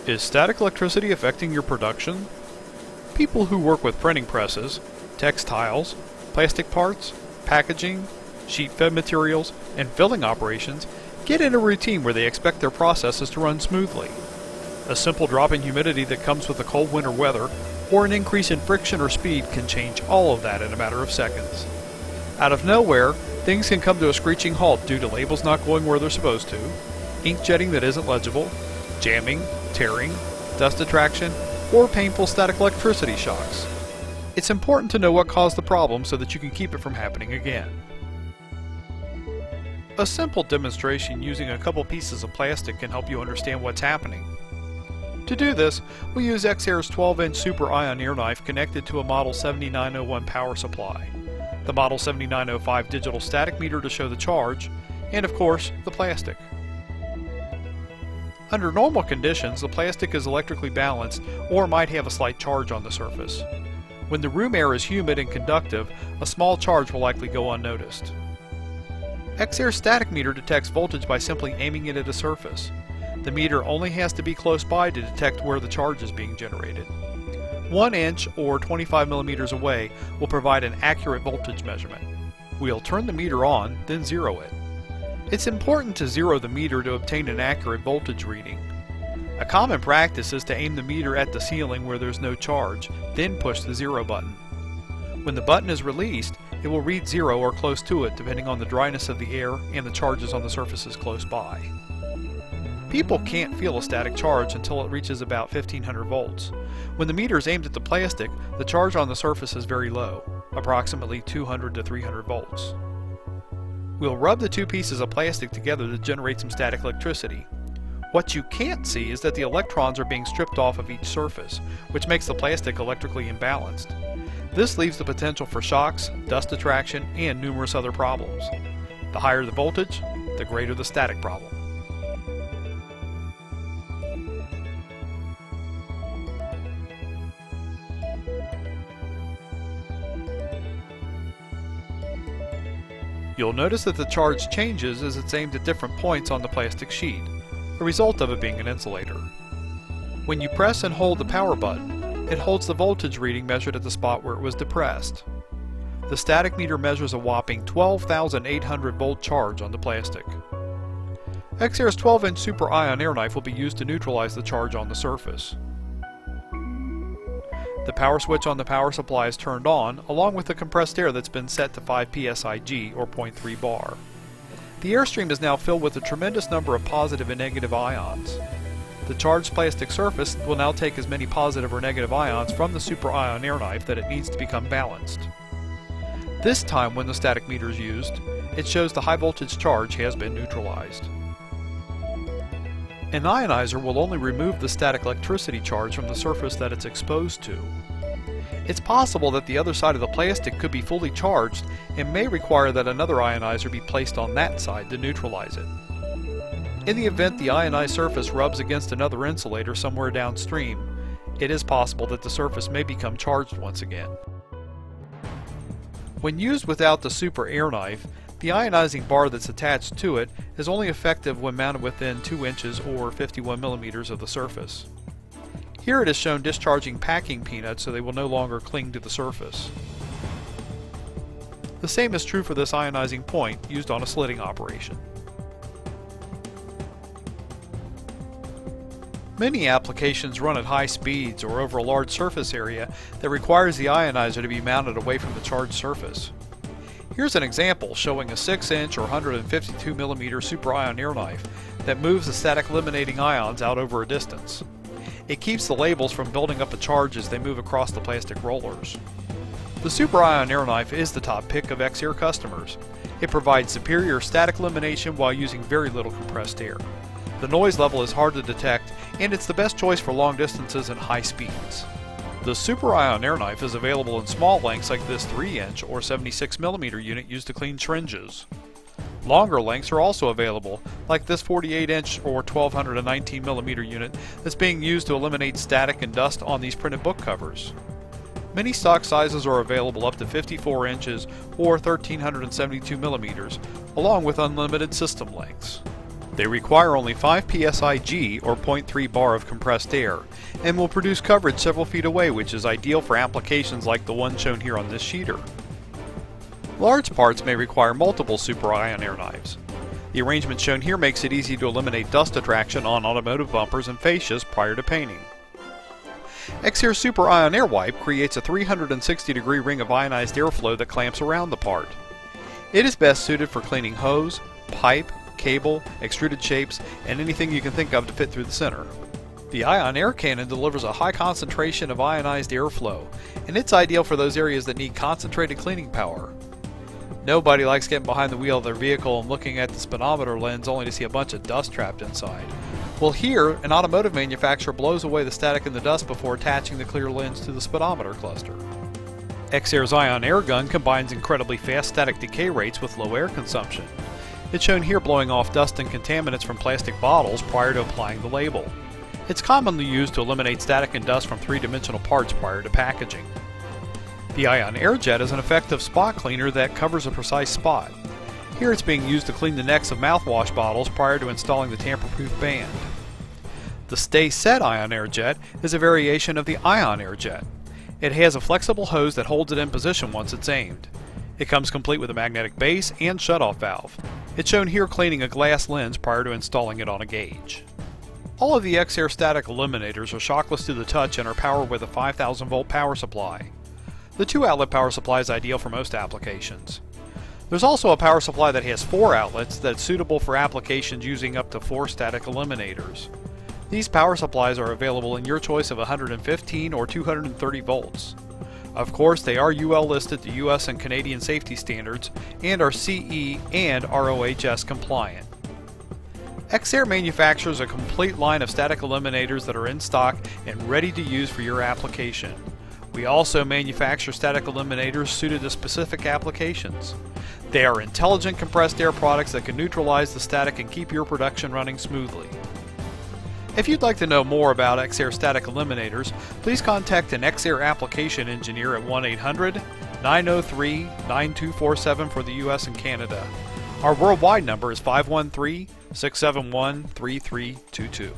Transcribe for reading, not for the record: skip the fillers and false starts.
Is static electricity affecting your production? People who work with printing presses, textiles, plastic parts, packaging, sheet-fed materials, and filling operations get in a routine where they expect their processes to run smoothly. A simple drop in humidity that comes with the cold winter weather or an increase in friction or speed can change all of that in a matter of seconds. Out of nowhere, things can come to a screeching halt due to labels not going where they're supposed to, ink jetting that isn't legible, jamming, tearing, dust attraction, or painful static electricity shocks. It's important to know what caused the problem so that you can keep it from happening again. A simple demonstration using a couple pieces of plastic can help you understand what's happening. To do this, we'll use Xair's 12-inch Super Ion ear knife connected to a Model 7901 power supply, the Model 7905 digital static meter to show the charge, and of course, the plastic. Under normal conditions, the plastic is electrically balanced or might have a slight charge on the surface. When the room air is humid and conductive, a small charge will likely go unnoticed. Xair's static meter detects voltage by simply aiming it at a surface. The meter only has to be close by to detect where the charge is being generated. 1 inch or 25 millimeters away will provide an accurate voltage measurement. We'll turn the meter on, then zero it. It's important to zero the meter to obtain an accurate voltage reading. A common practice is to aim the meter at the ceiling where there's no charge, then push the zero button. When the button is released, it will read zero or close to it depending on the dryness of the air and the charges on the surfaces close by. People can't feel a static charge until it reaches about 1500 volts. When the meter is aimed at the plastic, the charge on the surface is very low, approximately 200 to 300 volts. We'll rub the two pieces of plastic together to generate some static electricity. What you can't see is that the electrons are being stripped off of each surface, which makes the plastic electrically imbalanced. This leaves the potential for shocks, dust attraction, and numerous other problems. The higher the voltage, the greater the static problem. You'll notice that the charge changes as it's aimed at different points on the plastic sheet, a result of it being an insulator. When you press and hold the power button, it holds the voltage reading measured at the spot where it was depressed. The static meter measures a whopping 12,800 volt charge on the plastic. Xair's 12-inch Super Ion air knife will be used to neutralize the charge on the surface. The power switch on the power supply is turned on, along with the compressed air that's been set to 5 psig, or 0.3 bar. The airstream is now filled with a tremendous number of positive and negative ions. The charged plastic surface will now take as many positive or negative ions from the Super Ion air knife that it needs to become balanced. This time, when the static meter is used, it shows the high voltage charge has been neutralized. An ionizer will only remove the static electricity charge from the surface that it's exposed to. It's possible that the other side of the plastic could be fully charged and may require that another ionizer be placed on that side to neutralize it. In the event the ionized surface rubs against another insulator somewhere downstream, it is possible that the surface may become charged once again. When used without the Super Air Knife, the ionizing bar that's attached to it is only effective when mounted within 2 inches or 51 millimeters of the surface. Here it is shown discharging packing peanuts so they will no longer cling to the surface. The same is true for this ionizing point used on a slitting operation. Many applications run at high speeds or over a large surface area that requires the ionizer to be mounted away from the charged surface. Here's an example showing a 6-inch or 152 millimeter Super Ion air knife that moves the static eliminating ions out over a distance. It keeps the labels from building up a charge as they move across the plastic rollers. The Super Ion air knife is the top pick of Xair customers. It provides superior static elimination while using very little compressed air. The noise level is hard to detect, and it's the best choice for long distances and high speeds. The Super Ion air knife is available in small lengths like this 3-inch or 76 millimeter unit used to clean syringes. Longer lengths are also available, like this 48-inch or 1219 millimeter unit that's being used to eliminate static and dust on these printed book covers. Many stock sizes are available up to 54 inches or 1372 millimeters, along with unlimited system lengths. They require only 5 psi G or 0.3 bar of compressed air and will produce coverage several feet away, which is ideal for applications like the one shown here on this sheeter. Large parts may require multiple super ion air knives. The arrangement shown here makes it easy to eliminate dust attraction on automotive bumpers and fascias prior to painting. X-Air Super Ion Air Wipe creates a 360-degree ring of ionized airflow that clamps around the part. It is best suited for cleaning hose, pipe, cable, extruded shapes, and anything you can think of to fit through the center. The ion air cannon delivers a high concentration of ionized airflow, and it's ideal for those areas that need concentrated cleaning power. Nobody likes getting behind the wheel of their vehicle and looking at the speedometer lens only to see a bunch of dust trapped inside. Well, here, an automotive manufacturer blows away the static and the dust before attaching the clear lens to the speedometer cluster. X-Air's ion air gun combines incredibly fast static decay rates with low air consumption. It's shown here blowing off dust and contaminants from plastic bottles prior to applying the label. It's commonly used to eliminate static and dust from three-dimensional parts prior to packaging. The ion air jet is an effective spot cleaner that covers a precise spot. Here it's being used to clean the necks of mouthwash bottles prior to installing the tamper-proof band. The Stay Set ion air jet is a variation of the ion air jet. It has a flexible hose that holds it in position once it's aimed. It comes complete with a magnetic base and shutoff valve. It's shown here cleaning a glass lens prior to installing it on a gauge. All of the X-Air static eliminators are shockless to the touch and are powered with a 5,000 volt power supply. The 2-outlet power supply is ideal for most applications. There's also a power supply that has 4 outlets that's suitable for applications using up to 4 static eliminators. These power supplies are available in your choice of 115 or 230 volts. Of course, they are UL listed to US and Canadian safety standards and are CE and ROHS compliant. X-Air manufactures a complete line of static eliminators that are in stock and ready to use for your application. We also manufacture static eliminators suited to specific applications. They are intelligent compressed air products that can neutralize the static and keep your production running smoothly. If you'd like to know more about X-Air static eliminators, please contact an X-Air application engineer at 1-800-903-9247 for the US and Canada. Our worldwide number is 513-671-3322.